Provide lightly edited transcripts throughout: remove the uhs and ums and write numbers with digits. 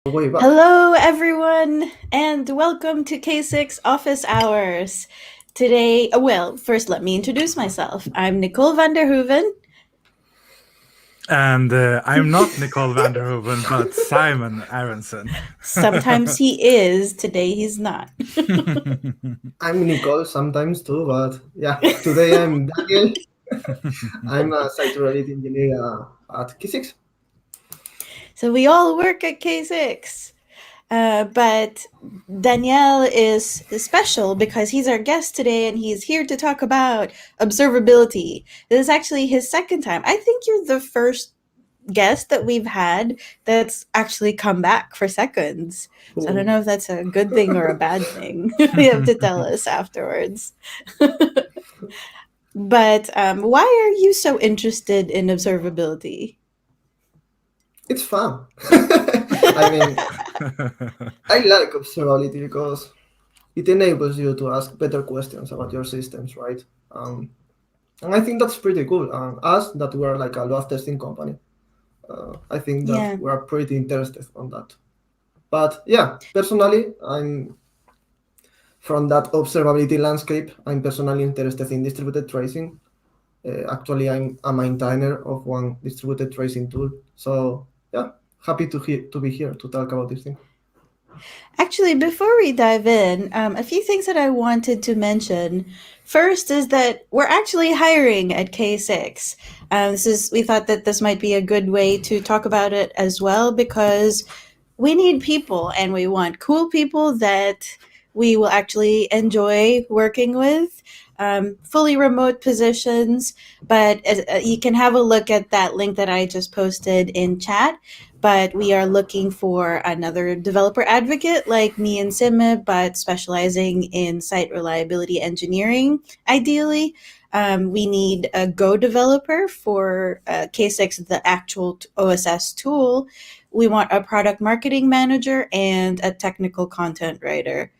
Way back. Hello, everyone, and welcome to K6 Office Hours. Today, first let me introduce myself. I'm Nicole van der Hoeven. And I'm not Nicole van der Hoeven, but Simon Aronsson. Sometimes he is, today he's not. I'm Nicole sometimes too, but yeah, today I'm Daniel. I'm a site reliability engineer at K6. So we all work at K6. But Danielle is special because he's our guest today and he's here to talk about observability. This is actually his second time. I think you're the first guest that we've had that's actually come back for seconds. So I don't know if that's a good thing or a bad thing. You have to tell us afterwards. But why are you so interested in observability? It's fun. I mean, I like observability because it enables you to ask better questions about your systems, right? And I think that's pretty cool. Us, that we're like a load testing company, I think that Yeah. we're pretty interested on that. But yeah, personally, from that observability landscape, I'm personally interested in distributed tracing. Actually, I'm a maintainer of one distributed tracing tool. So yeah, happy to be here to talk about this thing. Actually, before we dive in, a few things that I wanted to mention. First is that we're actually hiring at K6. We thought that this might be a good way to talk about it as well because we need people and we want cool people that we will actually enjoy working with. Fully remote positions, but you can have a look at that link that I just posted in chat. But we are looking for another developer advocate like me and Simme, but specializing in site reliability engineering, ideally. We need a Go developer for K6, the actual OSS tool. We want a product marketing manager and a technical content writer.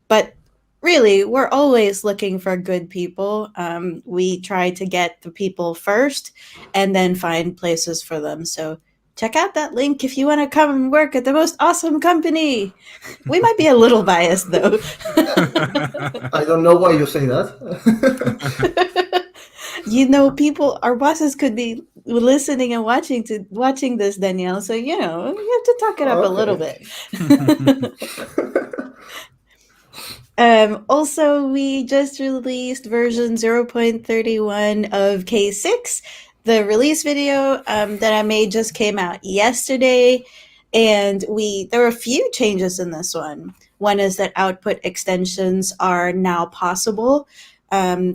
But really, we're always looking for good people. We try to get the people first and then find places for them. So check out that link if you want to come and work at the most awesome company. We might be a little biased though. I don't know why you say that. People, our bosses could be listening and watching this, Danielle. So you have to talk it up a little Okay. bit. Also, we just released version 0.31 of K6. The release video that I made just came out yesterday, and there were a few changes in this one. One is that output extensions are now possible.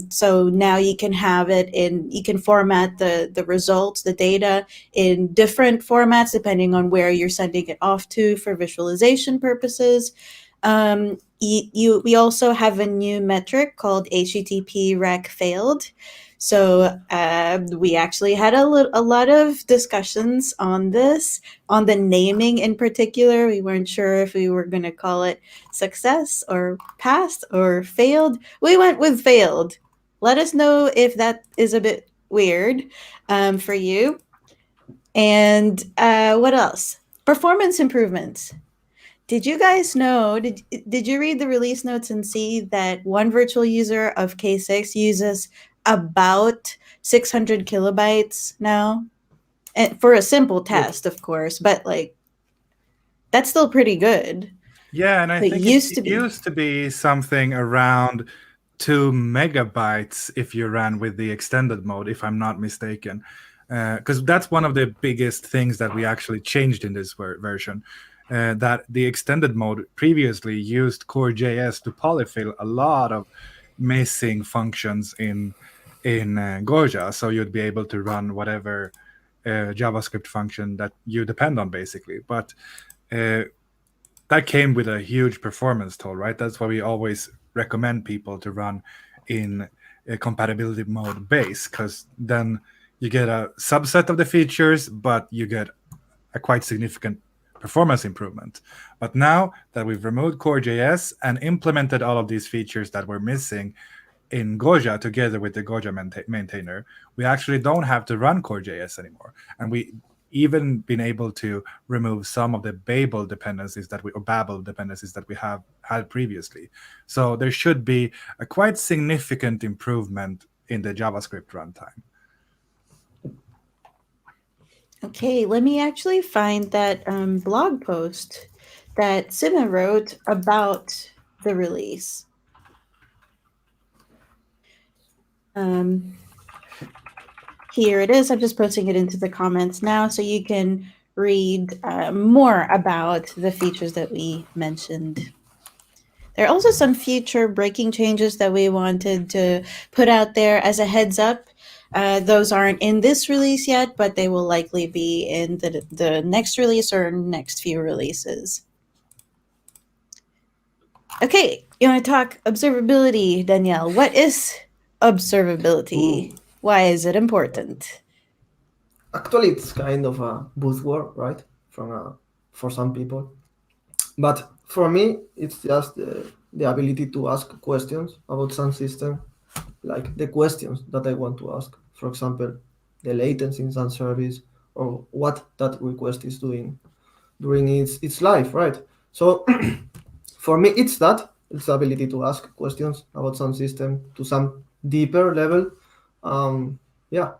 So now you can you can format the results, the data in different formats depending on where you're sending it off to for visualization purposes. We also have a new metric called HTTP rec failed. So we actually had a lot of discussions on this, on the naming in particular. We weren't sure if we were going to call it success or passed or failed. We went with failed. Let us know if that is a bit weird for you. And what else? Performance improvements. Did you guys know? Did you read the release notes and see that one virtual user of K6 uses about 600 kilobytes now? And for a simple test, of course, but that's still pretty good. Yeah, and I It think used to it be. used to be something around 2 megabytes if you ran with the extended mode, if I'm not mistaken. Because that's one of the biggest things that we actually changed in this version. That the extended mode previously used core.js to polyfill a lot of missing functions in Goja, so you'd be able to run whatever JavaScript function that you depend on, basically. But that came with a huge performance toll, right? That's why we always recommend people to run in a compatibility mode base, because then you get a subset of the features, but you get a quite significant performance improvement. But now that we've removed core.js and implemented all of these features that were missing in Goja together with the Goja maintainer, we actually don't have to run core.js anymore. And even been able to remove some of the Babel dependencies or Babel dependencies that we have had previously. So there should be a quite significant improvement in the JavaScript runtime. Okay, let me actually find that blog post that Simme wrote about the release. Here it is. I'm just posting it into the comments now so you can read more about the features that we mentioned. There are also some future breaking changes that we wanted to put out there as a heads up. Those aren't in this release yet, but they will likely be in the next release or next few releases. Okay, you want to talk observability, Danielle? What is observability? Why is it important? Actually, it's kind of a buzzword, right? For some people, but for me, it's just the ability to ask questions about some system, like the questions that I want to ask. For example, the latency in some service, or what that request is doing during its life, right? So for me, it's the ability to ask questions about some system to some deeper level. Yeah.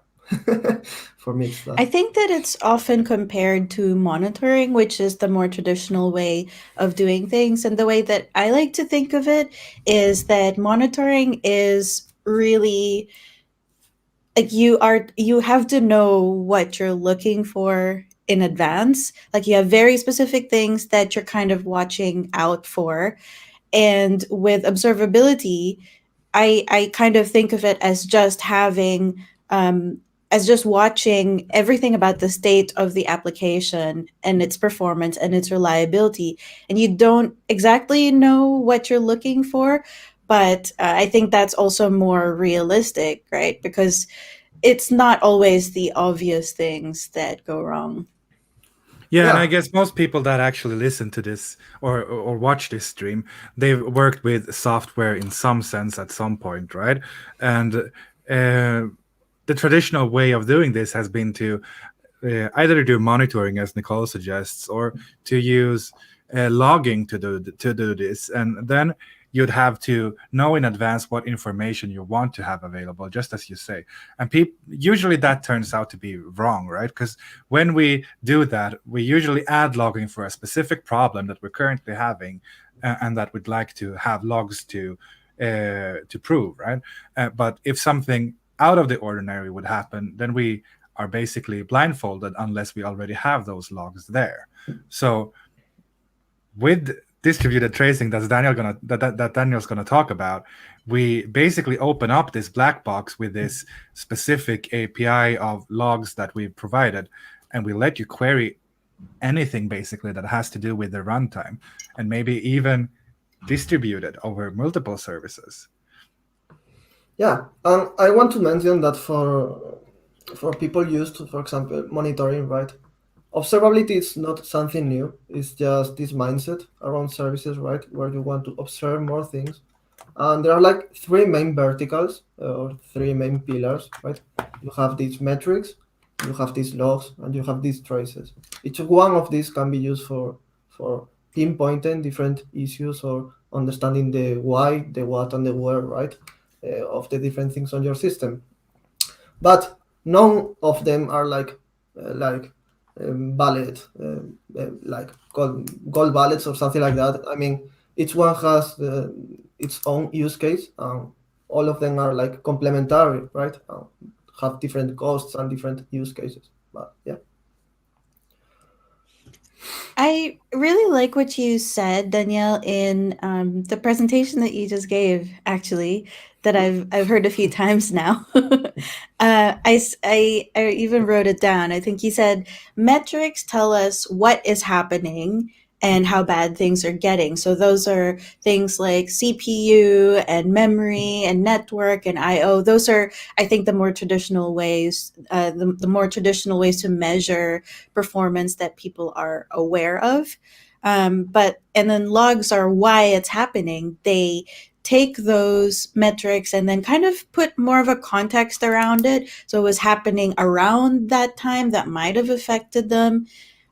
For me, it's that. I think that it's often compared to monitoring, which is the more traditional way of doing things. And the way that I like to think of it is that monitoring is really like you have to know what you're looking for in advance. Like you have very specific things that you're kind of watching out for. And with observability, I kind of think of it as just having as just watching everything about the state of the application and its performance and its reliability. And you don't exactly know what you're looking for, but I think that's also more realistic, right? Because it's not always the obvious things that go wrong. Yeah, and Yeah. I guess most people that actually listen to this or watch this stream, they've worked with software in some sense at some point, right? And the traditional way of doing this has been to either do monitoring, as Nicole suggests, or to use logging to do this, and then you'd have to know in advance what information you want to have available, just as you say. And usually that turns out to be wrong, right? Because when we do that, we usually add logging for a specific problem that we're currently having, and that we'd like to have logs to prove, right? But if something out of the ordinary would happen, then we are basically blindfolded unless we already have those logs there. So with distributed tracing that Daniel's gonna talk about, we basically open up this black box with this specific API of logs that we've provided, and we let you query anything basically that has to do with the runtime, and maybe even distribute it over multiple services. Yeah, I want to mention that for people used to, for example, monitoring, right? Observability is not something new. It's just this mindset around services, right? Where you want to observe more things. And there are like three main verticals or three main pillars, right? You have these metrics, you have these logs, and you have these traces. Each one of these can be used for pinpointing different issues or understanding the why, the what, and the where, right? Of the different things on your system. But none of them are like valid, like gold valids or something like that. I mean, each one has its own use case. All of them are like complementary, right? Have different costs and different use cases. But yeah. I really like what you said, Danielle, in the presentation that you just gave, actually, that I've heard a few times now. I even wrote it down. I think you said metrics tell us what is happening and how bad things are getting. So those are things like CPU and memory and network and I/O. Those are, I think, the more traditional ways, the more traditional ways to measure performance that people are aware of. And then logs are why it's happening. They take those metrics and then kind of put more of a context around it. So it was happening around that time that might have affected them.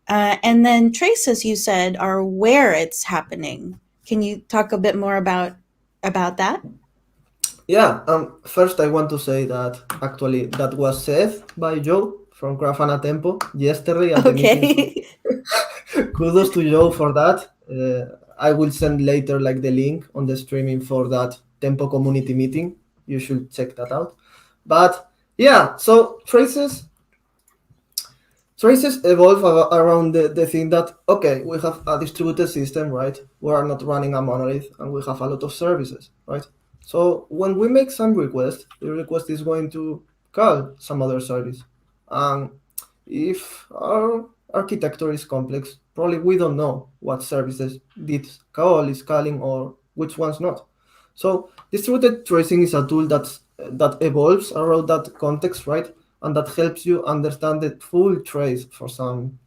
And then traces, you said, are where it's happening. Can you talk a bit more about that? Yeah, first I want to say that actually that was said by Joe from Grafana Tempo yesterday at the meeting. Okay. Kudos to Joe for that. I will send later like the link on the streaming for that Tempo community meeting. You should check that out. But yeah, so traces evolve around the thing that, okay, we have a distributed system, right? We are not running a monolith and we have a lot of services, right? So when we make some request, the request is going to call some other service. And if our architecture is complex, probably we don't know what services this call is calling or which ones not. So distributed tracing is a tool that evolves around that context, right? And that helps you understand the full trace for some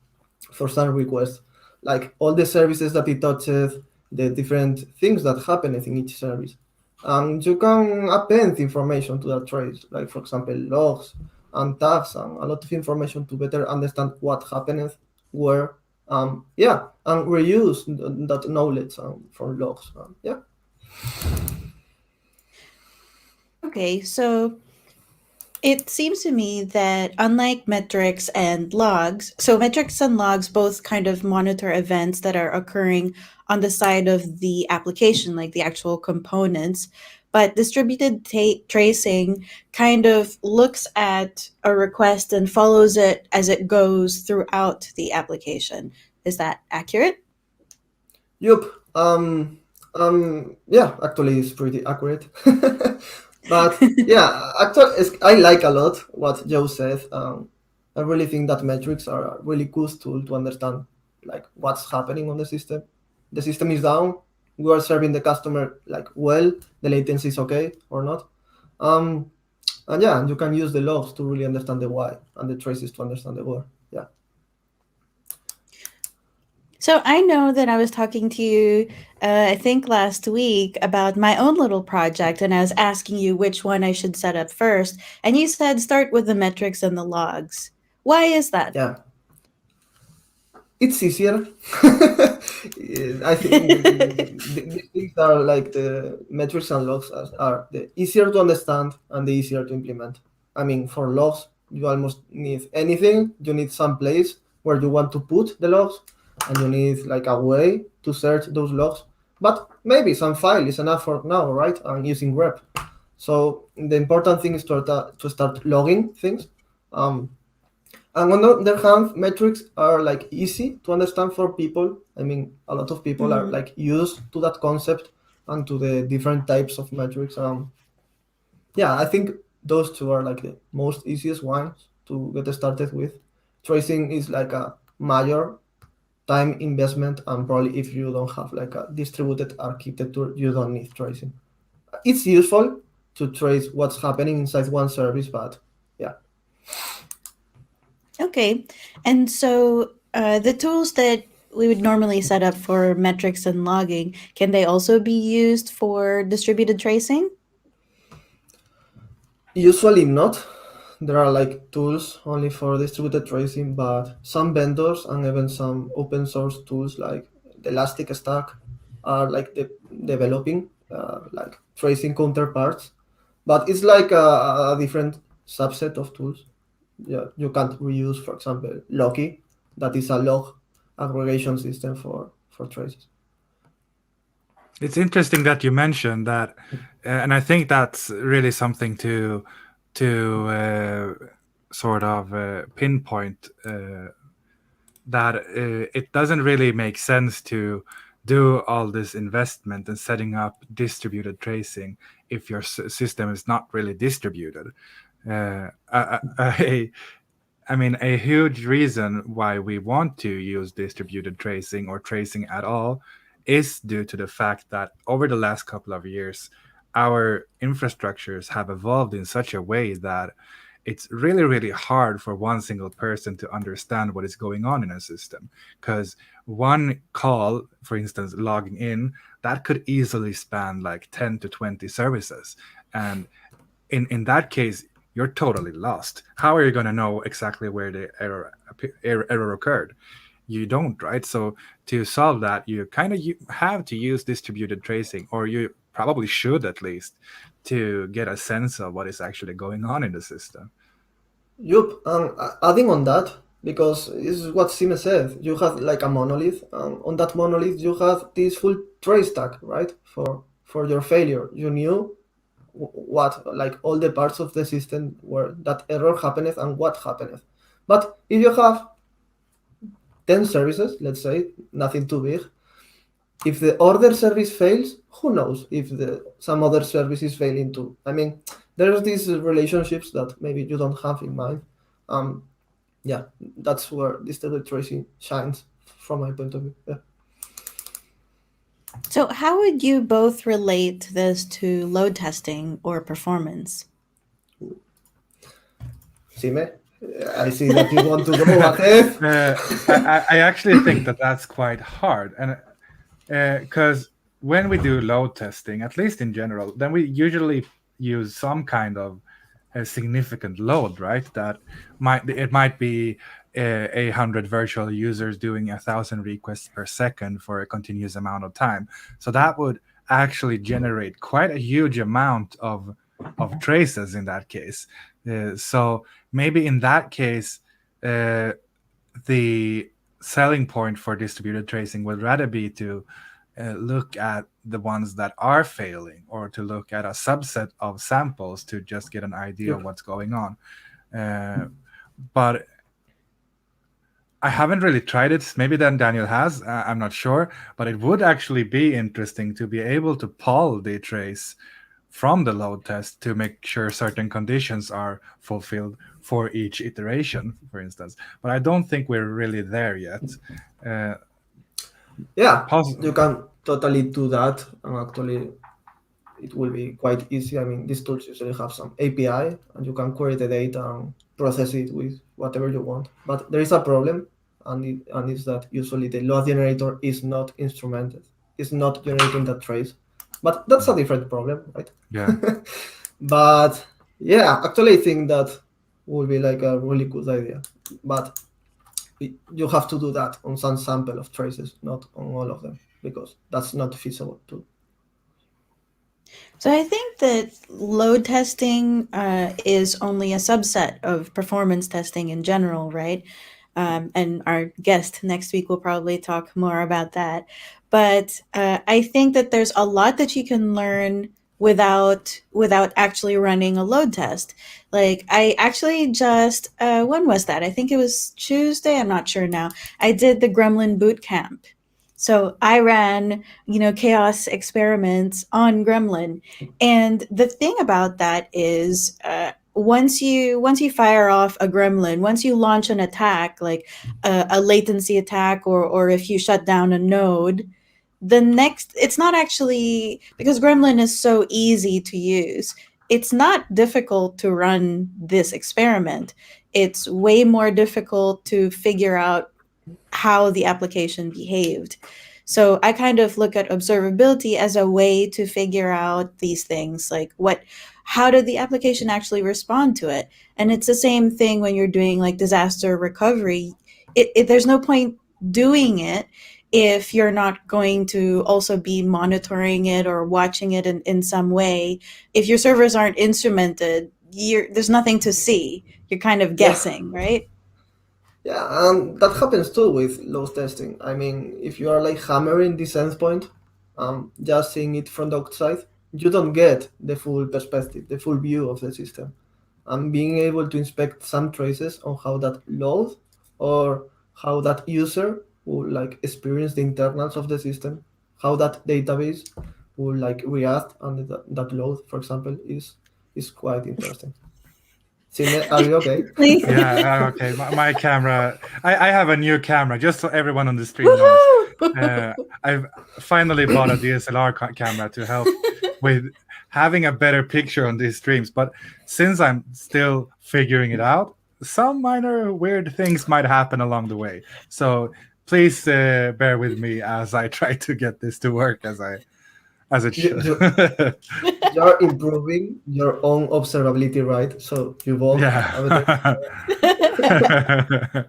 requests, like all the services that it touches, the different things that happen in each service. And you can append information to that trace, like for example logs and tags and a lot of information to better understand what happened where. Yeah, and reuse that knowledge from logs. Yeah. Okay, so it seems to me that unlike metrics and logs, so metrics and logs both kind of monitor events that are occurring on the side of the application, like the actual components. But distributed tracing kind of looks at a request and follows it as it goes throughout the application. Is that accurate? Yup. Yeah, actually, it's pretty accurate. But yeah, actually, I like a lot what Joe said. I really think that metrics are a really cool tool to understand like what's happening on the system. The system is down. We are serving the customer like well. The latency is okay or not. Um, and yeah, you can use the logs to really understand the why and the traces to understand the where. Yeah. So I know that I was talking to you, I think last week, about my own little project, and I was asking you which one I should set up first. And you said start with the metrics and the logs. Why is that? Yeah. It's easier. I think these things are like the metrics and logs are the easier to understand and the easier to implement. I mean, for logs, you almost need anything. You need some place where you want to put the logs, and you need like a way to search those logs. But maybe some file is enough for now, right? I'm using grep. So the important thing is to start logging things. And on the other hand, metrics are like easy to understand for people. I mean, a lot of people are like used to that concept and to the different types of metrics. Yeah, I think those two are like the most easiest ones to get started with. Tracing is like a major time investment, and probably if you don't have like a distributed architecture, you don't need tracing. It's useful to trace what's happening inside one service, but yeah. Okay. And so the tools that we would normally set up for metrics and logging, can they also be used for distributed tracing? Usually not. There are like tools only for distributed tracing, but some vendors and even some open source tools like the Elastic Stack are like developing like tracing counterparts. But it's like a different subset of tools. Yeah, you can't reuse, for example, Loki, that is a log aggregation system for traces. It's interesting that you mentioned that, and I think that's really something to sort of pinpoint that it doesn't really make sense to do all this investment and setting up distributed tracing if your system is not really distributed. I mean, a huge reason why we want to use distributed tracing or tracing at all is due to the fact that over the last couple of years, our infrastructures have evolved in such a way that it's really, really hard for one single person to understand what is going on in a system, because one call, for instance, logging in, that could easily span like 10 to 20 services. And in that case, you're totally lost. How are you going to know exactly where the error occurred? You don't, right? So to solve that, you kind of have to use distributed tracing, or you probably should at least, to get a sense of what is actually going on in the system. Yup, adding on that, because this is what Simme said, you have like a monolith, and on that monolith you have this full trace tag, right? For your failure, you knew what, like all the parts of the system where that error happened and what happened. But if you have 10 services, let's say, nothing too big, if the order service fails, who knows if some other service is failing too. I mean, there's these relationships that maybe you don't have in mind. Yeah, that's where distributed tracing shines from my point of view. Yeah. So how would you both relate this to load testing or performance? Simme, I see that you want to go ahead. I actually think that that's quite hard, and because when we do load testing, at least in general, then we usually use some kind of a significant load, right? That might be 100 virtual users doing 1,000 requests per second for a continuous amount of time. So that would actually generate quite a huge amount of traces in that case. So maybe in that case, the selling point for distributed tracing would rather be to look at the ones that are failing, or to look at a subset of samples to just get an idea of what's going on. But I haven't really tried it. Maybe then Daniel has. I'm not sure. But it would actually be interesting to be able to pull the trace from the load test to make sure certain conditions are fulfilled for each iteration, for instance. But I don't think we're really there yet. Yeah, you can totally do that, and actually it will be quite easy. I mean, these tools usually have some API, and you can query the data and process it with whatever you want. But there is a problem, and it's that usually the load generator is not instrumented. It's not generating that trace. But that's a different problem, right? Yeah. But yeah, actually I think that would be like a really good idea. But you have to do that on some sample of traces, not on all of them, because that's not feasible too. So I think that load testing is only a subset of performance testing in general, right? And our guest next week will probably talk more about that. But I think that there's a lot that you can learn without actually running a load test. Like I actually just when was that? I think it was Tuesday. I'm not sure now. I did the Gremlin boot camp. So I ran, chaos experiments on Gremlin, and the thing about that is, once you fire off a Gremlin, once you launch an attack, like a latency attack, or if you shut down a node, it's not actually, because Gremlin is so easy to use. It's not difficult to run this experiment. It's way more difficult to figure out how the application behaved. So I kind of look at observability as a way to figure out these things, like how did the application actually respond to it? And it's the same thing when you're doing like disaster recovery. There's no point doing it if you're not going to also be monitoring it or watching it in some way. If your servers aren't instrumented, there's nothing to see. You're kind of guessing, right? Yeah, and that happens too with load testing. I mean, if you are like hammering this endpoint, just seeing it from the outside, you don't get the full perspective, the full view of the system. And being able to inspect some traces on how that load, or how that user will like experience the internals of the system, how that database will like react under that load, for example, is quite interesting. Simme, are you okay? Yeah, I'm okay. My camera, I have a new camera, just so everyone on the stream knows. I've finally bought a DSLR camera to help with having a better picture on these streams. But since I'm still figuring it out, some minor weird things might happen along the way. So please bear with me as I try to get this to work as it should. You're improving your own observability, right? So you both have Yeah.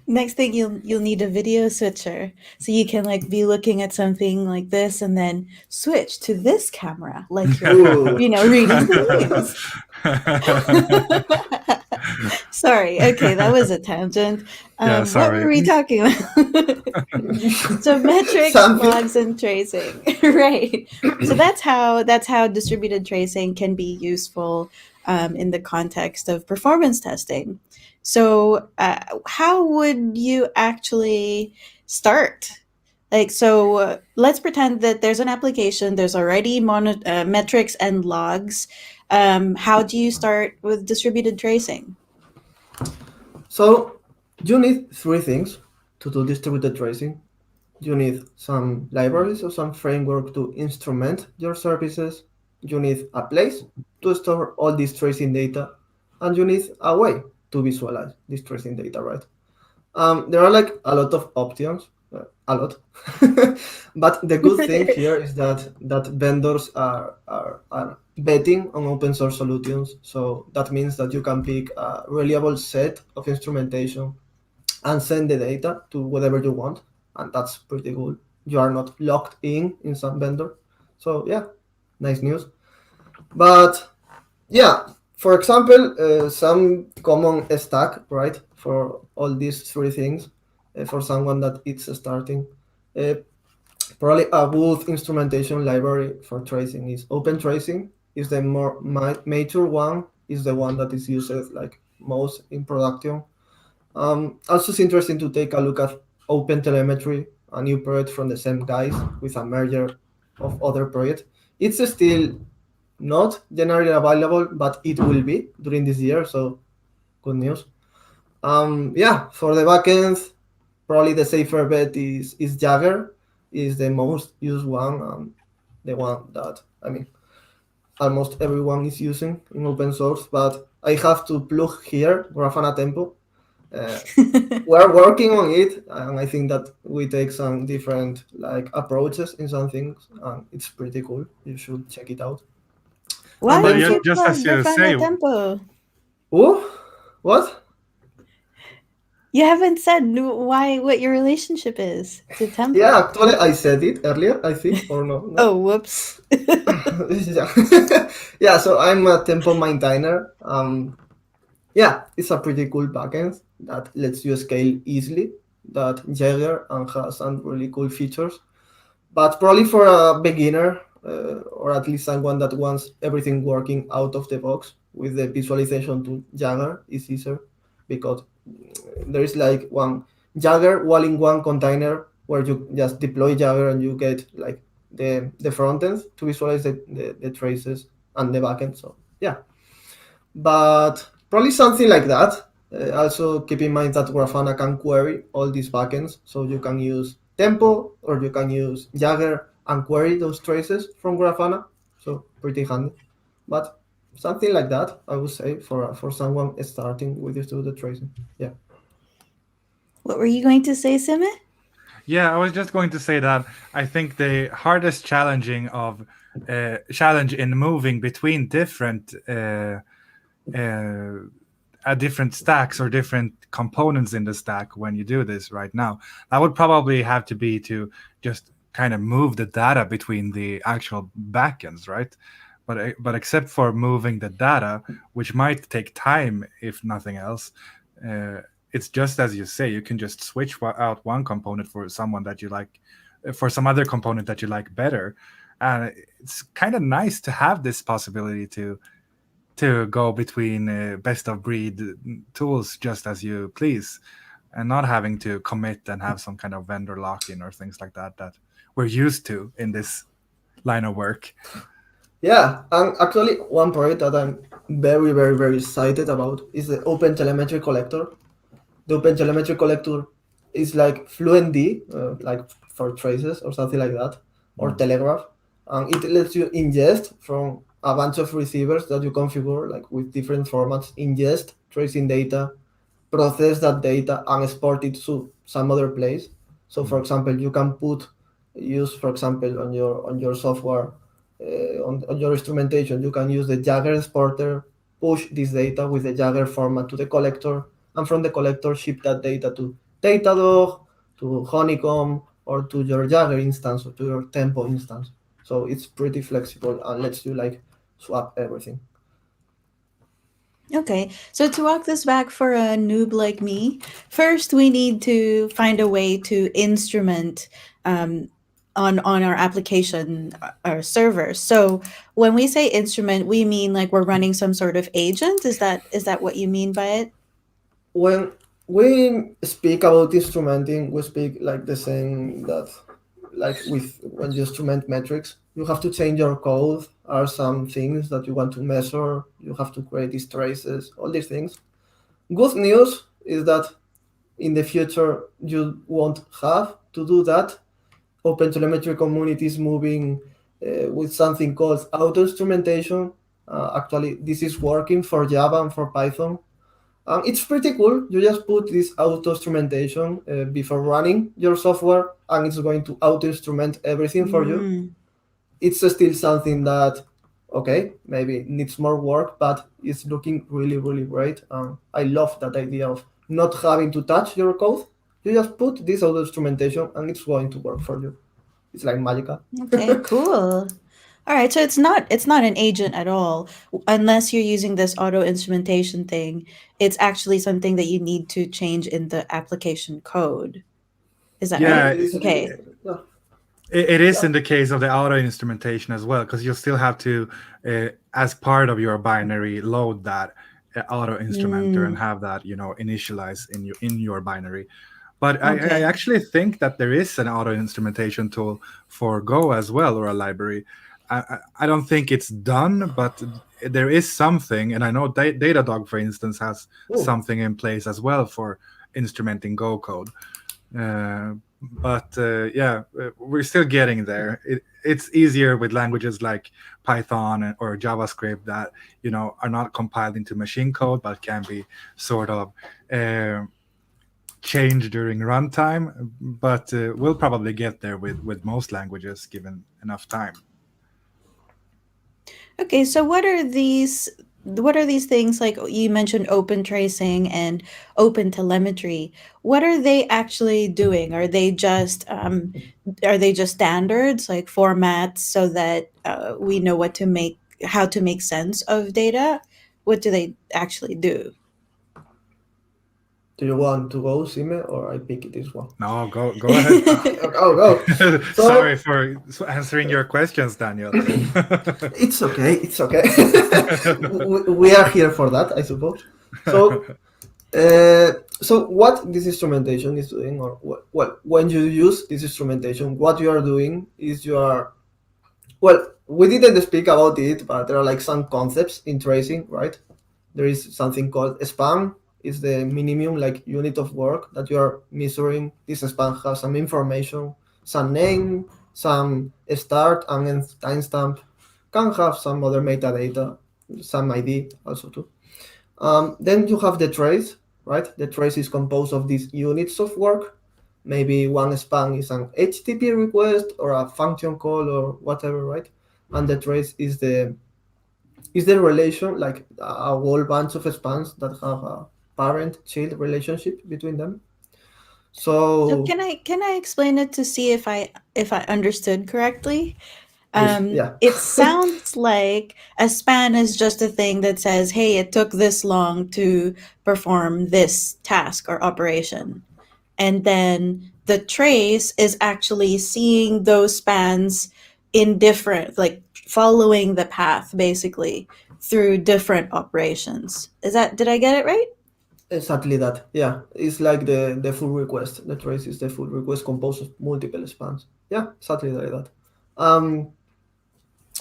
Next thing you'll need a video switcher, so you can like be looking at something like this and then switch to this camera, like you're reading the news. Sorry, okay, that was a tangent. Yeah, sorry. What were we talking about? So metrics, logs, and tracing, right? So that's how distributed tracing can be useful in the context of performance testing. So how would you actually start? Like, so let's pretend that there's an application, there's already metrics and logs. How do you start with distributed tracing? So you need three things to do distributed tracing. You need some libraries or some framework to instrument your services. You need a place to store all this tracing data, and you need a way to visualize this tracing data, right? There are like a lot of options, a lot. But the good thing here is that vendors are betting on open source solutions. So that means that you can pick a reliable set of instrumentation and send the data to whatever you want. And that's pretty cool. You are not locked in some vendor. So yeah, nice news. But yeah, for example, some common stack, right, for all these three things, for someone that it's starting. Probably a good instrumentation library for tracing is Open Tracing. Is the more mature one, is the one that is used like most in production. Also, it's interesting to take a look at Open Telemetry, a new project from the same guys with a merger of other projects. It's still not generally available, but it will be during this year, so good news. Yeah, for the backends, probably the safer bet is Jagger, is the most used one, the one that, I mean, almost everyone is using in open source, but I have to plug here Grafana Tempo. We're working on it, and I think that we take some different like approaches in some things, and it's pretty cool. You should check it out. Why But did you just plug as you Grafana say, Tempo? Oh, what? You haven't said what your relationship is to Tempo. Yeah, actually, I said it earlier, I think, or no? Oh, whoops. Yeah, so I'm a Tempo maintainer. Yeah, it's a pretty cool backend that lets you scale easily, that Jagger and has some really cool features. But probably for a beginner, or at least someone that wants everything working out of the box with the visualization tool, Jagger is easier because there is like one Jagger all-in-one container where you just deploy Jagger and you get like the front end to visualize the traces and the backend. So yeah, but probably something like that. Also keep in mind that Grafana can query all these backends, so you can use Tempo or you can use Jagger and query those traces from Grafana. So pretty handy. But something like that, I would say, for someone starting with distributed tracing. Yeah. What were you going to say, Simme? Yeah, I was just going to say that I think the hardest challenge in moving between different different stacks or different components in the stack when you do this right now, that would probably have to be to just kind of move the data between the actual backends, right? But except for moving the data, which might take time if nothing else, it's just as you say, you can just switch out one component for someone that you like, for some other component that you like better. And it's kind of nice to have this possibility to go between best of breed tools just as you please, and not having to commit and have some kind of vendor lock-in or things like that we're used to in this line of work. Yeah, and actually one project that I'm very, very, very excited about is the Open Telemetry Collector. The Open Telemetry Collector is like Fluentd, like for traces or something like that, or Telegraph. and it lets you ingest from a bunch of receivers that you configure, like with different formats, ingest tracing data, process that data, and export it to some other place. So, for example, you can use, for example, on your software, on your instrumentation, you can use the Jagger exporter, push this data with the Jagger format to the collector, and from the collector ship that data to Datadog, to Honeycomb, or to your Jagger instance or to your Tempo instance. So it's pretty flexible and lets you like swap everything. Okay, so to walk this back for a noob like me, first we need to find a way to instrument on our application, our server. So when we say instrument, we mean like we're running some sort of agent. Is that what you mean by it? When we speak about instrumenting, we speak like the same that like with when you instrument metrics, you have to change your code, are some things that you want to measure, you have to create these traces, all these things. Good news is that in the future you won't have to do that. OpenTelemetry community is moving with something called auto instrumentation. Actually, this is working for Java and for Python. It's pretty cool. You just put this auto instrumentation before running your software, and it's going to auto instrument everything for you. Mm. It's still something that, okay, maybe needs more work, but it's looking really, really great. I love that idea of not having to touch your code. You just put this auto instrumentation, and it's going to work for you. It's like magical. Okay, cool. All right, so it's not an agent at all, unless you're using this auto instrumentation thing. It's actually something that you need to change in the application code. Is that Yeah, Yeah, right? it is. Okay. Yeah, it is yeah. in the case of the auto instrumentation as well, because you still have to, as part of your binary, load that auto instrumenter and Mm, have that initialize in your binary. But I okay. actually think that there is an auto instrumentation tool for Go as well, or a library. I don't think it's done, but there is something, and I know Datadog, for instance, has Oh, something in place as well for instrumenting Go code. But yeah, we're still getting there. It's easier with languages like Python or JavaScript that are not compiled into machine code, but can be sort of changed during runtime. But we'll probably get there with most languages given enough time. Okay, so what are these things like you mentioned open tracing and open telemetry? What are they actually doing? Are they just standards like formats so that we know how to make sense of data? What do they actually do? do you want to go, Sime, or I pick this one? No, go ahead. Oh, go. Sorry So for answering your questions, Daniel. it's okay. It's okay. We are here for that, I suppose. So, so what this instrumentation is doing, or well, when you use this instrumentation, what you are doing is you are well. We didn't speak about it, but there are like some concepts in tracing, right? There is something called span. Is the minimum like unit of work that you are measuring. This span has some information, some name, some start and end timestamp, can have some other metadata, some ID also too. Then you have the trace, right? The trace is composed of these units of work. Maybe one span is an HTTP request or a function call or whatever, right? And the trace is the relation, like a whole bunch of spans that have a parent-child relationship between them. So So can I explain it to see if I understood correctly? please, yeah. It sounds like a span is just a thing that says, hey, it took this long to perform this task or operation. And then the trace is actually seeing those spans in different, like following the path basically through different operations. Did I get it right? Exactly that. Yeah, it's like the full request. The trace is the full request composed of multiple spans. Yeah, exactly like that. Um,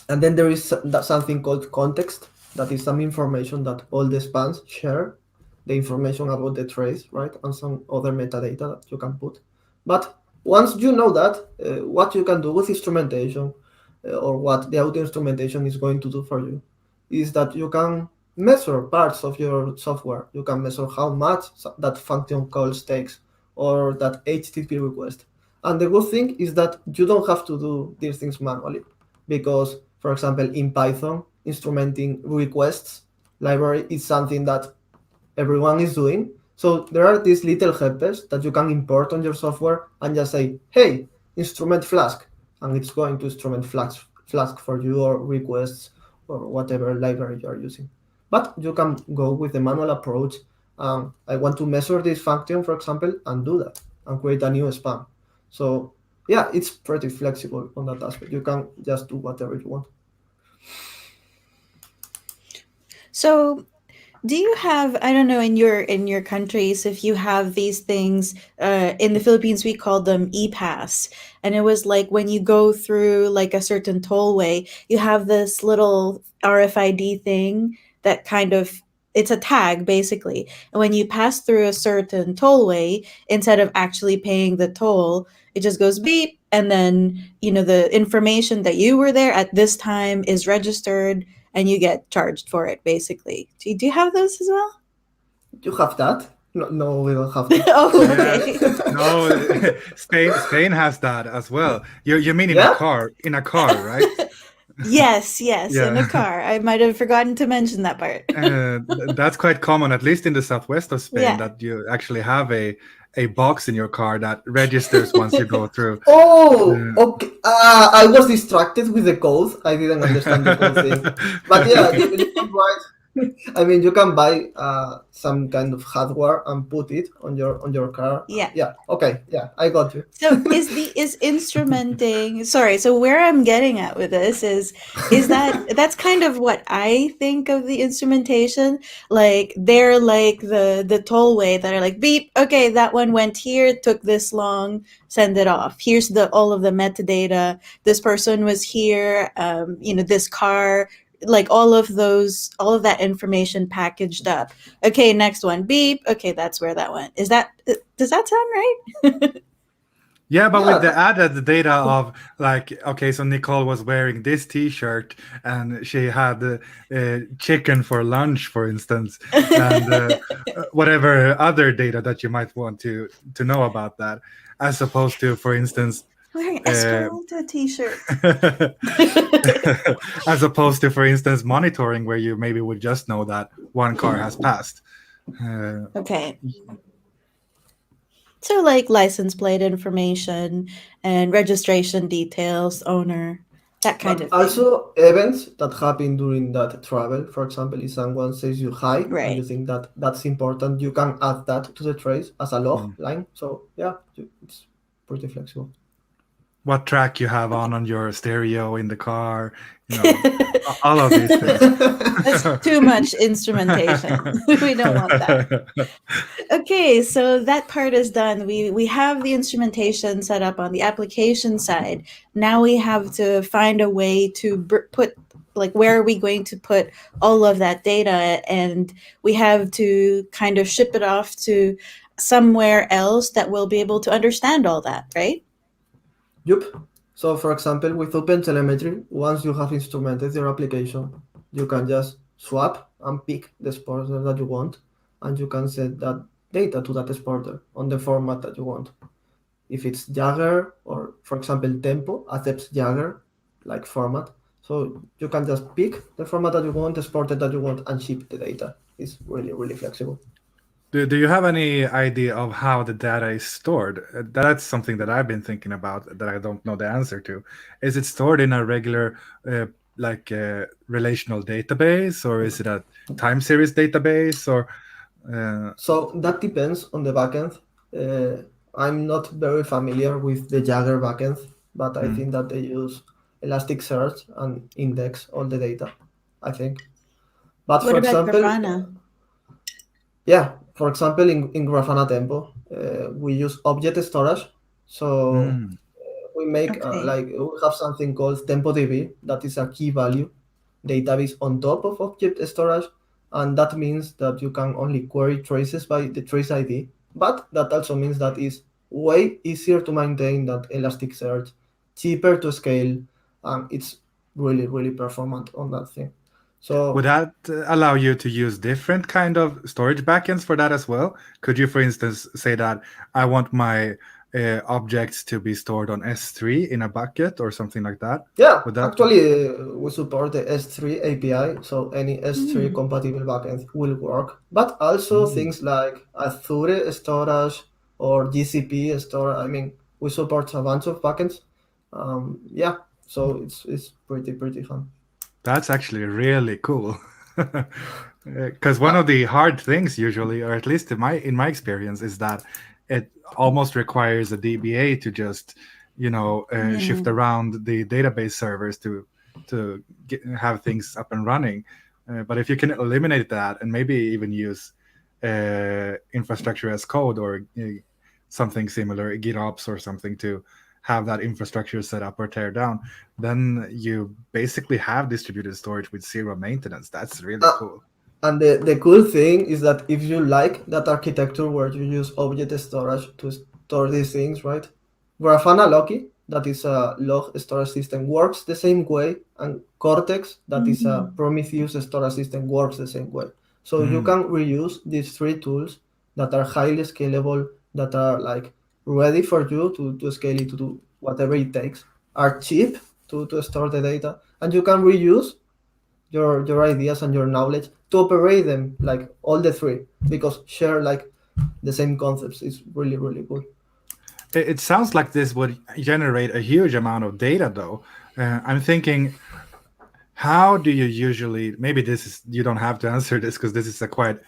and then there is something called context. That is some information that all the spans share, the information about the trace, right, and some other metadata that you can put. But once you know that, what you can do with instrumentation, or what the auto instrumentation is going to do for you is that you can measure parts of your software. You can measure how much that function call takes or that HTTP request. And the good thing is that you don't have to do these things manually because, for example, in Python, instrumenting requests library is something that everyone is doing. So there are these little helpers that you can import on your software and just say, hey, instrument Flask, and it's going to instrument Flask for you or requests or whatever library you are using. But you can go with the manual approach. I want to measure this function, for example, and do that and create a new span. So yeah, it's pretty flexible on that aspect. You can just do whatever you want. So do you have, I don't know, in your countries, if you have these things, in the Philippines we call them e-pass, and it was like when you go through like a certain tollway, you have this little RFID thing that kind of, it's a tag basically, and when you pass through a certain tollway, instead of actually paying the toll, it just goes beep, and then the information that you were there at this time is registered and you get charged for it basically. Do you have those as well? You have that? No, no, we don't have that. Oh, Yeah. okay. No, Spain has that as well. You mean in Yeah? a car, right? Yes, in a Yeah. car. I might have forgotten to mention that part. That's quite common, at least in the southwest of Spain, Yeah. that you actually have a box in your car that registers once you go through. Oh, okay. I was distracted with the code. I didn't understand the code thing. But yeah, you're right. I mean, you can buy some kind of hardware and put it on your car. Yeah. Yeah. Okay. Yeah, I got you. So is instrumenting, sorry, so where I'm getting at with this is that's kind of what I think of the instrumentation. Like they're like the tollway that are like beep, okay, that one went here, took this long, send it off. Here's all of the metadata. This person was here, this car, like all of that information packaged up. Okay, next one, beep. Okay, that's where that went. Does that sound right? Yeah, but with the Yeah. added data of like, okay, so Nicole was wearing this T-shirt and she had chicken for lunch, for instance, and whatever other data that you might want to know about that, as opposed to, for instance, Wearing Esperanto t-shirt. as opposed to, for instance, monitoring, where you maybe would just know that one car has passed. Okay. So like license plate information and registration details, owner, that kind But of thing. also events that happen during that travel. For example, if someone says you hi and you Right. think that that's important, you can add that to the trace as a log line. So yeah, it's pretty flexible. What track you have on your stereo in the car, all of these things. That's too much instrumentation. We don't want that. Okay, so that part is done. We have the instrumentation set up on the application side. Now we have to find a way to put, like, where are we going to put all of that data, and we have to kind of ship it off to somewhere else that will be able to understand all that, right? Yup. So for example, with OpenTelemetry, once you have instrumented your application, you can just swap and pick the exporter that you want, and you can set that data to that exporter on the format that you want. If it's Jagger or, for example, Tempo accepts Jagger like format, so you can just pick the format that you want, export it that you want, and ship the data. It's really, really flexible. Do you have any idea of how the data is stored? That's something that I've been thinking about that I don't know the answer to. Is it stored in a regular relational database, or is it a time series database, or So that depends on the backend. I'm not very familiar with the Jagger backend, but I think that they use Elasticsearch and index all the data, I think. But What for about example, Grafana? yeah, for example, in Grafana Tempo, we use object storage. So we make Okay. we have something called TempoDB that is a key value database on top of object storage, and that means that you can only query traces by the trace ID, but that also means that it's way easier to maintain than Elasticsearch, cheaper to scale, and it's really, really performant on that thing. So Would that allow you to use different kind of storage backends for that as well? Could you, for instance, say that I want my objects to be stored on S3 in a bucket or something like that? yeah, Would that? actually, we support the S3 API, so any S3 Mm. compatible backend will work. But also things like Azure storage or GCP storage. I mean, we support a bunch of backends. Yeah, so it's pretty fun. That's actually really cool. Because one of the hard things usually, or at least in my experience, is that it almost requires a DBA to just shift around the database servers to have things up and running. But if you can eliminate that and maybe even use infrastructure as code or something similar, GitOps or something to have that infrastructure set up or tear down, then you basically have distributed storage with zero maintenance. That's really cool. And the cool thing is that if you like that architecture where you use object storage to store these things, right? Grafana Loki, that is a log storage system, works the same way, and Cortex, that is a Prometheus storage system, works the same way. So you can reuse these three tools that are highly scalable, that are like ready for you to scale it to do whatever it takes, are cheap to store the data, and you can reuse your ideas and your knowledge to operate them, like all the three, because share like the same concepts is really, really cool. It sounds like this would generate a huge amount of data, though. I'm thinking, how do you usually? Maybe this is you don't have to answer this because this is a quite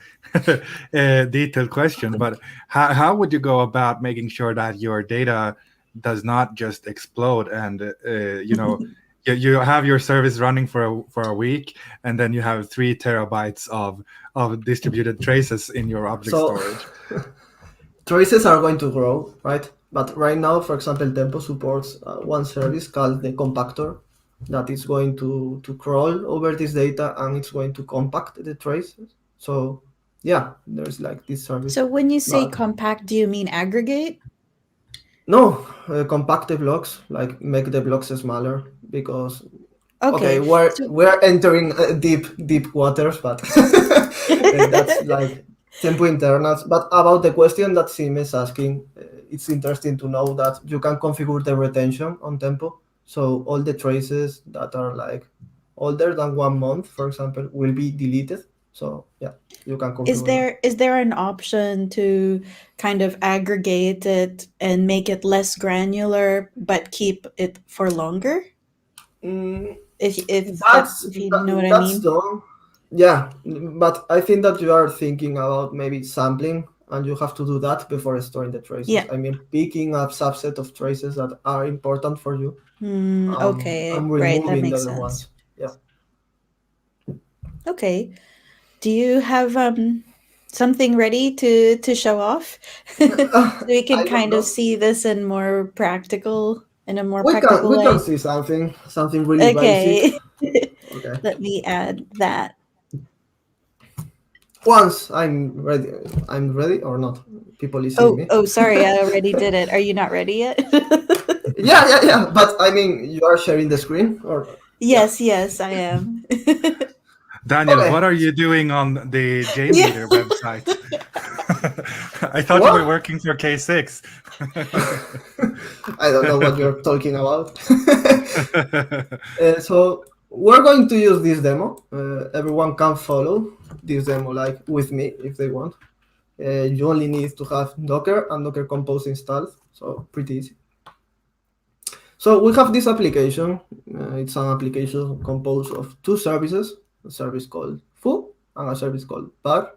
detailed question. But how would you go about making sure that your data does not just explode and you have your service running for a week and then you have 3 terabytes of distributed traces in your object storage? Traces are going to grow, right? But right now, for example, Tempo supports one service called the compactor that is going to crawl over this data and it's going to compact the traces. So yeah, there's like this service. So when you say But compact, do you mean aggregate? no, compact the blocks, like make the blocks smaller, because Okay. we're entering deep waters, but that's like Tempo internals. But about the question that Simme is asking, it's interesting to know that you can configure the retention on Tempo. So all the traces that are like older than 1 month, for example, will be deleted. So yeah, you can configure. Is there an option to kind of aggregate it and make it less granular but keep it for longer? If you know what I That's mean. done. Yeah, but I think that you are thinking about maybe sampling, and you have to do that before storing the traces. Yeah. I mean, picking a subset of traces that are important for you, Okay, and right, that removing the makes other sense. ones. Yeah. Okay. Do you have something ready to show off? So we can I don't kind of know. see this in a more practical We can way. see something really basic. Okay. Okay. Let me add that. Once I'm ready or not? People listening me. Oh, sorry, I already did it. Are you not ready yet? Yeah. But I mean, you are sharing the screen, or Yes, I am. Daniel, Okay. what are you doing on the JMeter website? I thought you What? were working for K6. I don't know what you're talking about. So we're going to use this demo. Everyone can follow this demo like with me if they want. You only need to have Docker and Docker Compose installed, so pretty easy. So we have this application. It's an application composed of 2 services, a service called foo and a service called bar.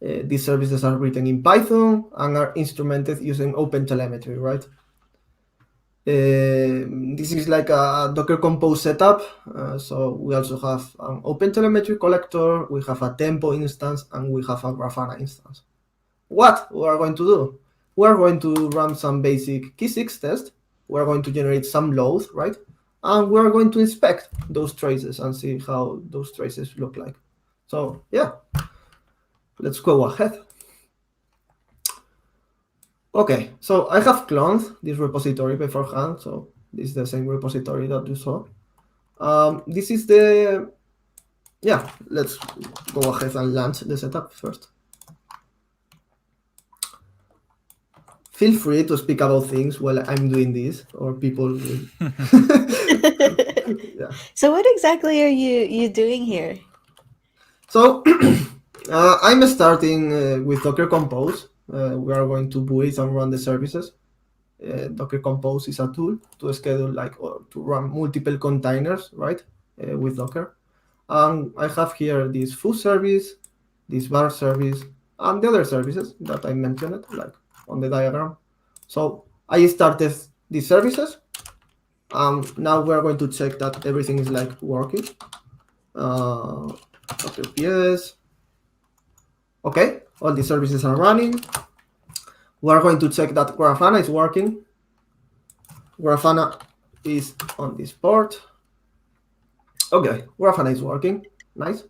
These services are written in Python and are instrumented using OpenTelemetry, right? This is like a Docker Compose setup. So we also have an OpenTelemetry collector, we have a Tempo instance, and we have a Grafana instance. What we are going to do? We are going to run some basic key6 test. We are going to generate some load, right? And we are going to inspect those traces and see how those traces look like. So yeah, let's go ahead. Okay, so I have cloned this repository beforehand, so This is the same repository that you saw. This is the, yeah, let's go ahead and launch the setup first. Feel free to speak about things while I'm doing this, or people will. Yeah. So what exactly are you doing here? So I'm starting with Docker Compose. We are going to build and run the services. Docker Compose is a tool to schedule or to run multiple containers, right, with Docker. I have here this foo service, this bar service, and the other services that I mentioned, like on the diagram. So I started these services. Now we're going to check that everything is working. Docker PS. Okay, all the services are running. We're going to check that Grafana is working. Grafana is on this port. Okay, Grafana is working. Nice.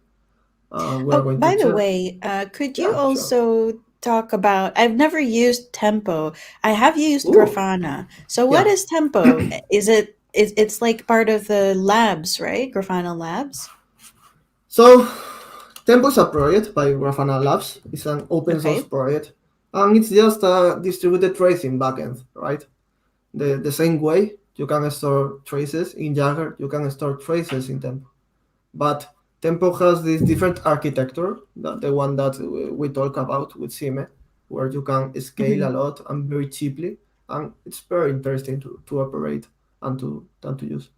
By the way, could you also talk about, I've never used Tempo. I have used Grafana. So what is Tempo? It's like part of the labs, right? Grafana labs? So Tempo is a project by Grafana Labs. It's an open source project. And it's just a distributed tracing backend, right? The same way you can store traces in Jagger, you can store traces in Tempo. But Tempo has this different architecture, the one that we talk about with Simme, where you can scale a lot and very cheaply, and it's very interesting to operate and to use.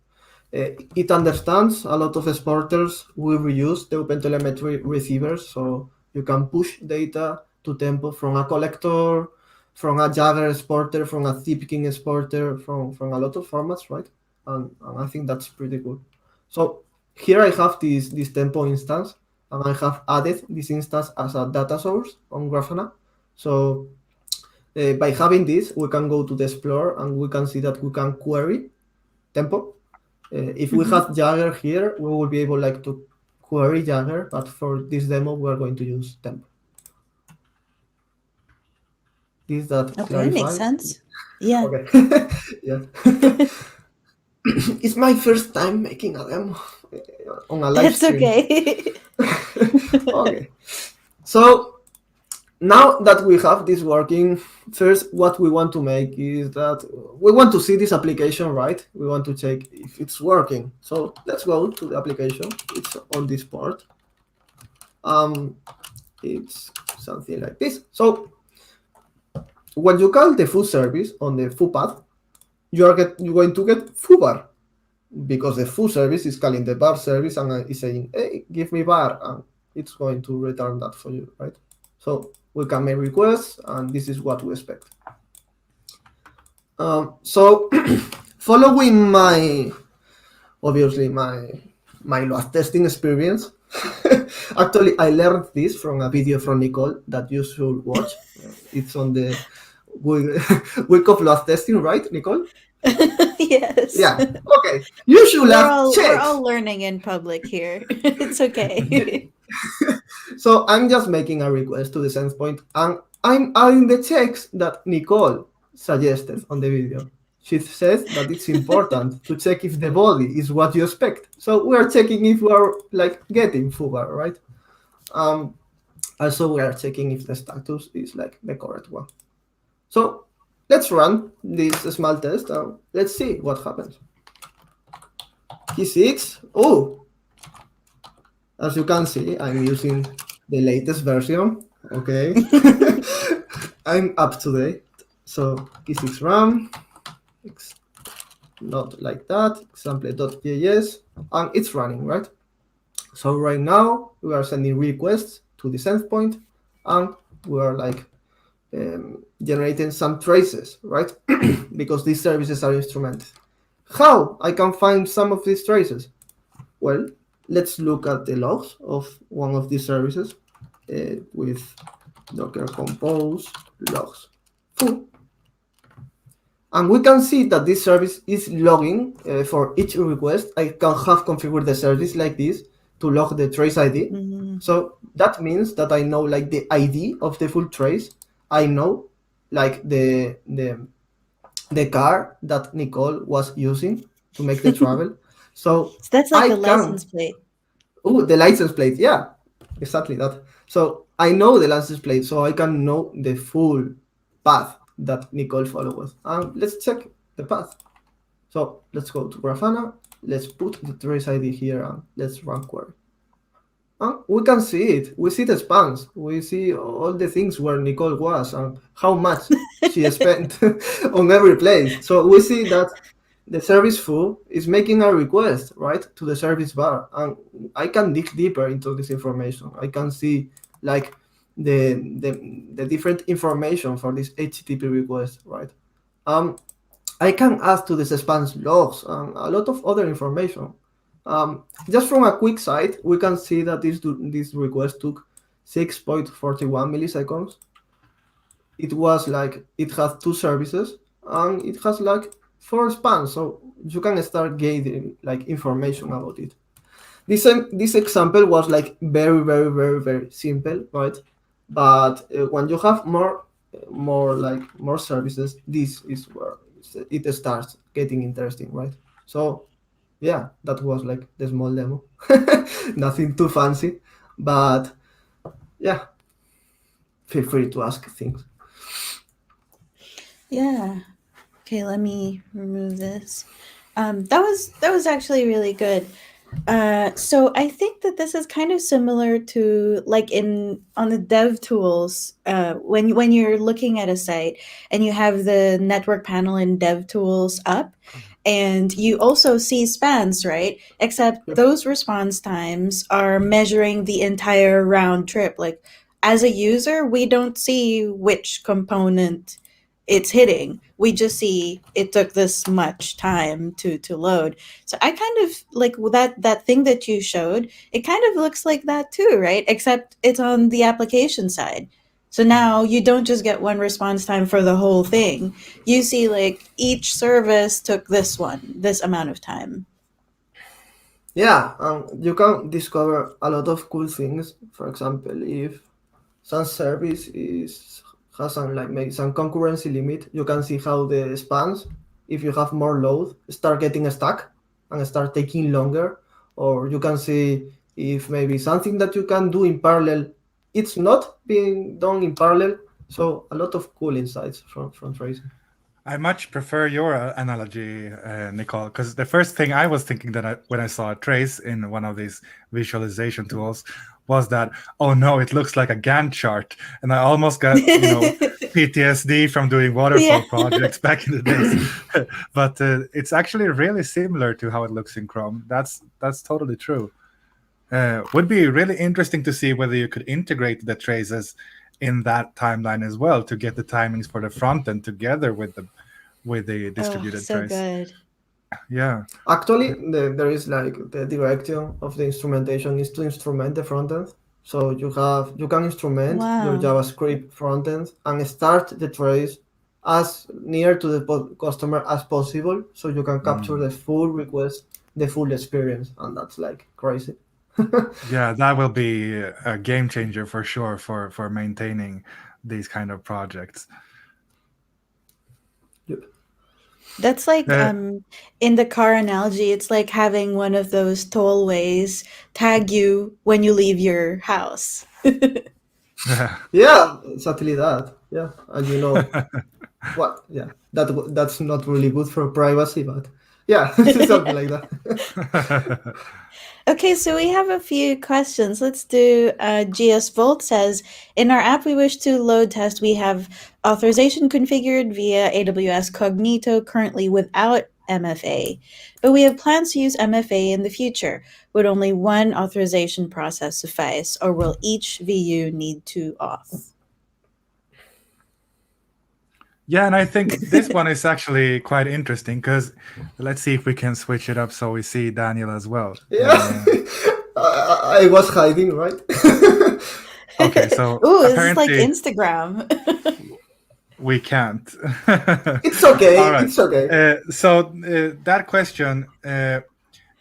It understands a lot of exporters. We reuse the OpenTelemetry receivers, so you can push data to Tempo from a collector, from a Jagger exporter, from a Zipkin exporter, from a lot of formats, right? And I think that's pretty cool. So here I have this Tempo instance, and I have added this instance as a data source on Grafana. So by having this, we can go to the Explorer and we can see that we can query Tempo. If we have Jagger here, we will be able to query Jagger, but for this demo, we are going to use Tempo. Is that clarified? Makes sense. Yeah. Okay. Yeah. It's my first time making a demo on a live stream. It's okay. Okay. So now that we have this working, first what we want to make is that we want to see this application, right? We want to check if it's working. So let's go to the application. It's on this port. It's something like this. So when you call the foo service on the foo path, you're going to get foo bar, because the foo service is calling the bar service and is saying, hey, give me bar, and it's going to return that for you, right? So we can make requests, and this is what we expect. So following obviously my load testing experience, actually I learned this from a video from Nicole that you should watch. It's on the week of load testing, right, Nicole? Yes. Yeah. Okay. You should have checked. We're all learning in public here. It's okay. So I'm just making a request to the sense point, and I'm adding the checks that Nicole suggested on the video. She says that it's important to check if the body is what you expect. So we are checking if we are getting foobar, right? Also we are checking if the status is the correct one. So let's run this small test and let's see what happens. Key 6. Oh, as you can see, I'm using the latest version. Okay. I'm up to date. So key 6 run. It's not like that. Example.js, and it's running, right? So right now we are sending requests to this endpoint, and we are generating some traces, right? Because these services are instrumented. How I can find some of these traces? Well, let's look at the logs of one of these services with Docker Compose logs foo. And we can see that this service is logging for each request. I can have configured the service like this to log the trace ID. So that means that I know the ID of the full trace. I know the the car that Nicole was using to make the travel. So So that's like I the can, license plate. the license plate, yeah, exactly that. So I know the license plate, so I can know the full path that Nicole followed. Let's check the path. So let's go to Grafana. Let's put the trace ID here and let's run query. We can see it. We see the spans. We see all the things where Nicole was and how much she spent on every place. So we see that the service foo is making a request, right, to the service bar. And I can dig deeper into this information. I can see like the different information for this HTTP request, right? I can add to this spans logs and a lot of other information. Just from a quick site, we can see that this request took 6.41 milliseconds. It was like it has 2 services and it has like 4 spans, so you can start getting like information about it. This example was like very simple, right? But when you have more services, this is where it starts getting interesting, right? So yeah, that was like the small demo. Nothing too fancy, but yeah, feel free to ask things. Yeah. Okay, let me remove this. That was actually really good. So I think that this is kind of similar to like on the dev tools when you're looking at a site and you have the network panel in dev tools up and you also see spans, right? Except Yep. those response times are measuring the entire round trip. Like as a user, we don't see which component it's hitting. We just see it took this much time to load. So I kind of like that thing that you showed. It kind of looks like that too, right? Except it's on the application side. So now you don't just get one response time for the whole thing. You see like each service took this amount of time. Yeah, you can discover a lot of cool things. For example, if some service has some like maybe some concurrency limit, you can see how the spans, if you have more load, start getting stuck and start taking longer. Or you can see if maybe something that you can do in parallel, it's not being done in parallel. So a lot of cool insights from tracing. I much prefer your analogy, Nicole, because the first thing I was thinking when I saw a trace in one of these visualization tools was that, oh no, it looks like a Gantt chart, and I almost got PTSD from doing waterfall projects back in the days. But it's actually really similar to how it looks in Chrome. That's totally true. Would be really interesting to see whether you could integrate the traces in that timeline as well to get the timings for the front end together with the distributed so trace. good. Yeah. Actually, there is like the direction of the instrumentation is to instrument the front end. So you can instrument your JavaScript front end and start the trace as near to the customer as possible, so you can capture the full request, the full experience, and that's like crazy. Yeah, that will be a game changer for sure for maintaining these kind of projects. Yep. That's like in the car analogy, it's like having one of those tollways tag you when you leave your house. Yeah, exactly that. Yeah, and you know what? Yeah, that's not really good for privacy, but yeah, something like that. Okay, so we have a few questions. Let's do GS Volt says, in our app we wish to load test, we have authorization configured via AWS Cognito currently without MFA, but we have plans to use MFA in the future. Would only one authorization process suffice, or will each VU need two auth? Yeah, and I think this one is actually quite interesting because let's see if we can switch it up so we see Daniel as well. Yeah, I was hiding, right? Okay, so ooh, this is apparently like Instagram. we can't. It's okay. All right. It's okay. So that question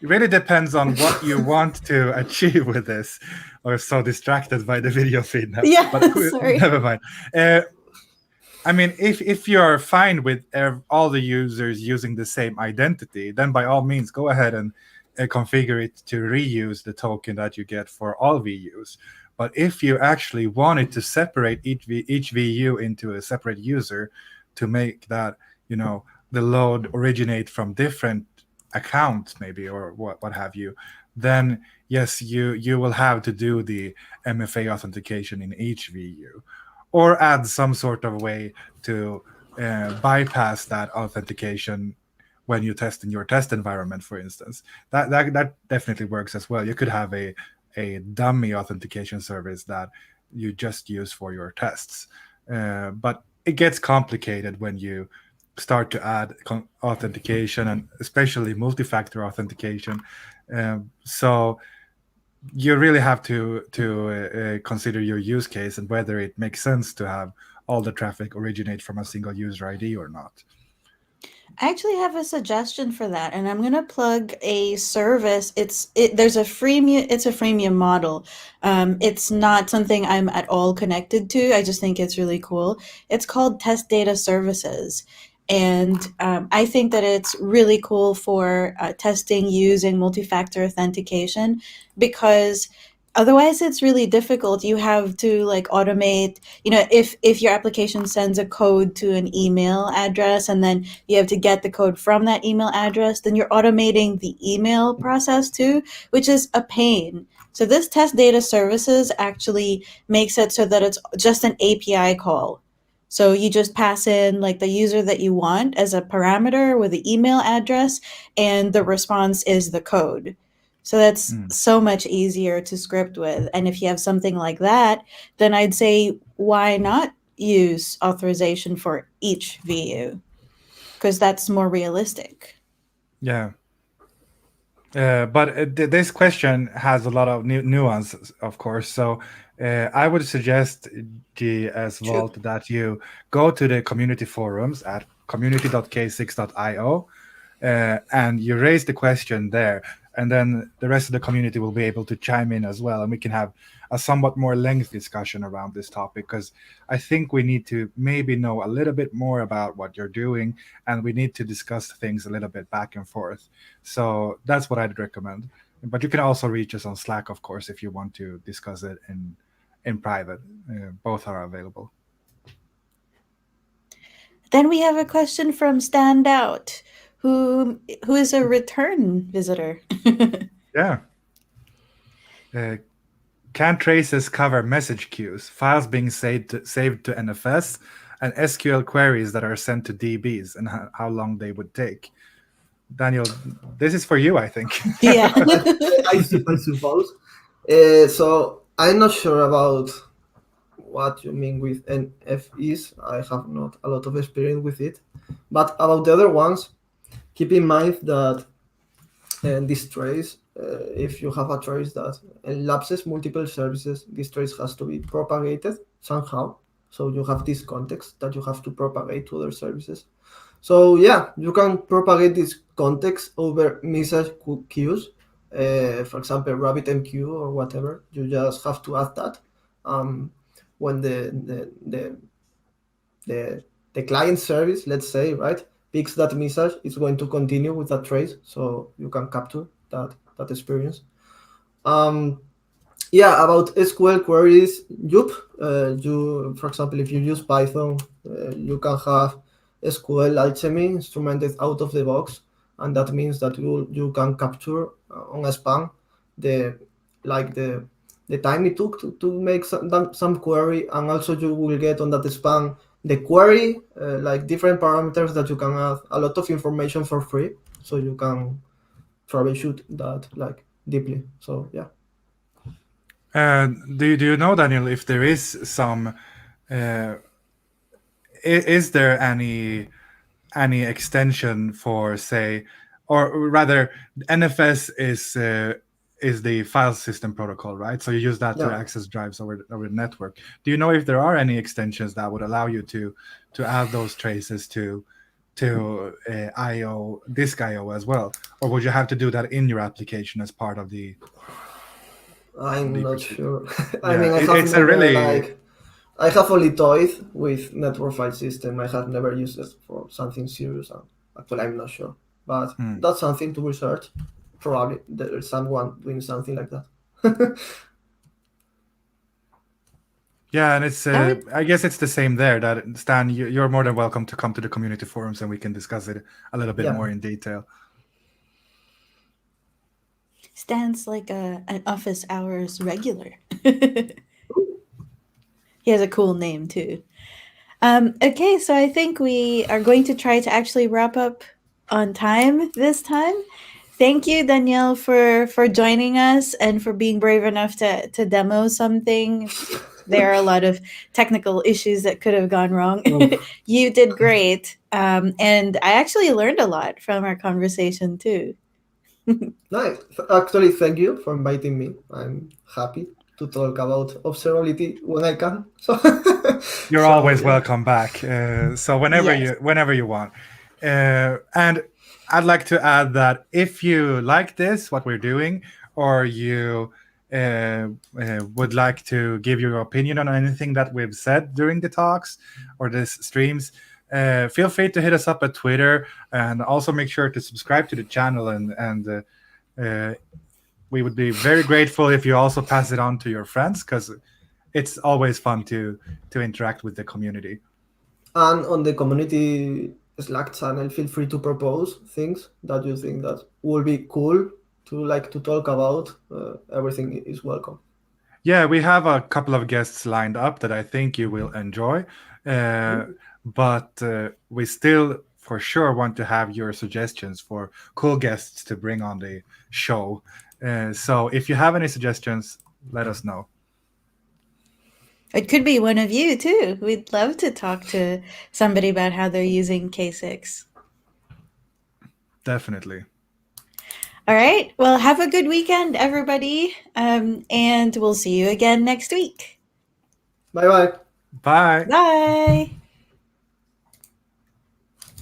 really depends on what you want to achieve with this. Or so distracted by the video feed now. Yeah, but sorry. never mind. I mean, if you're fine with all the users using the same identity, then by all means, go ahead and configure it to reuse the token that you get for all VUs. But if you actually wanted to separate each VU into a separate user to make that, the load originate from different accounts, maybe, or what have you, then yes, you will have to do the MFA authentication in each VU, or add some sort of way to bypass that authentication when you test in your test environment, for instance. That definitely works as well. You could have a dummy authentication service that you just use for your tests, but it gets complicated when you start to add authentication, and especially multi-factor authentication. So you really have to consider your use case and whether it makes sense to have all the traffic originate from a single user ID or not. I actually have a suggestion for that, and I'm gonna plug a service. There's a freemium. It's a freemium model. It's not something I'm at all connected to. I just think it's really cool. It's called Test Data Services, and I think that it's really cool for testing using multi-factor authentication, because otherwise it's really difficult. You have to like automate, if your application sends a code to an email address and then you have to get the code from that email address, then you're automating the email process too, which is a pain. So this Test Data Services actually makes it so that it's just an API call. So you just pass in like the user that you want as a parameter with the email address, and the response is the code. So that's so much easier to script with. And if you have something like that, then I'd say, why not use authorization for each VU? Because that's more realistic. Yeah. But this question has a lot of nuances, of course. So I would suggest, Vault, that you go to the community forums at community.k6.io and you raise the question there. And then the rest of the community will be able to chime in as well. And we can have a somewhat more lengthy discussion around this topic, because I think we need to maybe know a little bit more about what you're doing, and we need to discuss things a little bit back and forth. So that's what I'd recommend. But you can also reach us on Slack, of course, if you want to discuss it in private. Both are available. Then we have a question from Standout, who is a return visitor. Yeah. Can traces cover message queues, files being saved to NFS, and SQL queries that are sent to DBs, and how long they would take? Daniel, this is for you, I think. Yeah. I suppose. So I'm not sure about what you mean with NFEs. I have not a lot of experience with it. But about the other ones, keep in mind that this trace, if you have a trace that elapses multiple services, this trace has to be propagated somehow. So you have this context that you have to propagate to other services. So yeah, you can propagate this context over message queues. For example, RabbitMQ or whatever. You just have to add that. When the client service, let's say, right, picks that message, it's going to continue with that trace, so you can capture that experience. Yeah, about SQL queries, you, for example, if you use Python, you can have SQL Alchemy instrumented out of the box, and that means that you can capture on a span the time it took to make some query, and also you will get on that span the query, like different parameters that you can add, a lot of information for free, so you can troubleshoot that like deeply. So yeah. Do you know, Daniel, if there is some? Is there any extension for, say, or rather, NFS is the file system protocol, right? So you use that to access drives over the network. Do you know if there are any extensions that would allow you to add those traces to IO, disk IO as well, or would you have to do that in your application as part of the? I'm not sure. I mean, it's a really I have only toyed with network file system. I have never used it for something serious. Actually, I'm not sure, but that's something to research. Probably there's someone doing something like that. Yeah, and it's I guess it's the same there. That Stan, you're more than welcome to come to the community forums and we can discuss it a little bit Yeah. more in detail. Stan's like an office hours regular. He has a cool name too. Okay, so I think we are going to try to actually wrap up on time this time. Thank you, Danielle, for joining us and for being brave enough to demo something. There are a lot of technical issues that could have gone wrong. You did great. And I actually learned a lot from our conversation too. Nice. Actually, thank you for inviting me. I'm happy to talk about observability when I can. So You're so, always yeah. welcome back. So whenever you want. And I'd like to add that if you like this, what we're doing, or you would like to give your opinion on anything that we've said during the talks or the streams, feel free to hit us up at Twitter, and also make sure to subscribe to the channel. And we would be very grateful if you also pass it on to your friends, because it's always fun to interact with the community. And on the community Slack channel, feel free to propose things that you think that will be cool to talk about. Everything is welcome. Yeah, we have a couple of guests lined up that I think you will enjoy, but we still for sure want to have your suggestions for cool guests to bring on the show. So if you have any suggestions, let us know. It could be one of you too. We'd love to talk to somebody about how they're using K6. Definitely. All right. Well, have a good weekend, everybody. And we'll see you again next week. Bye-bye. Bye. Bye.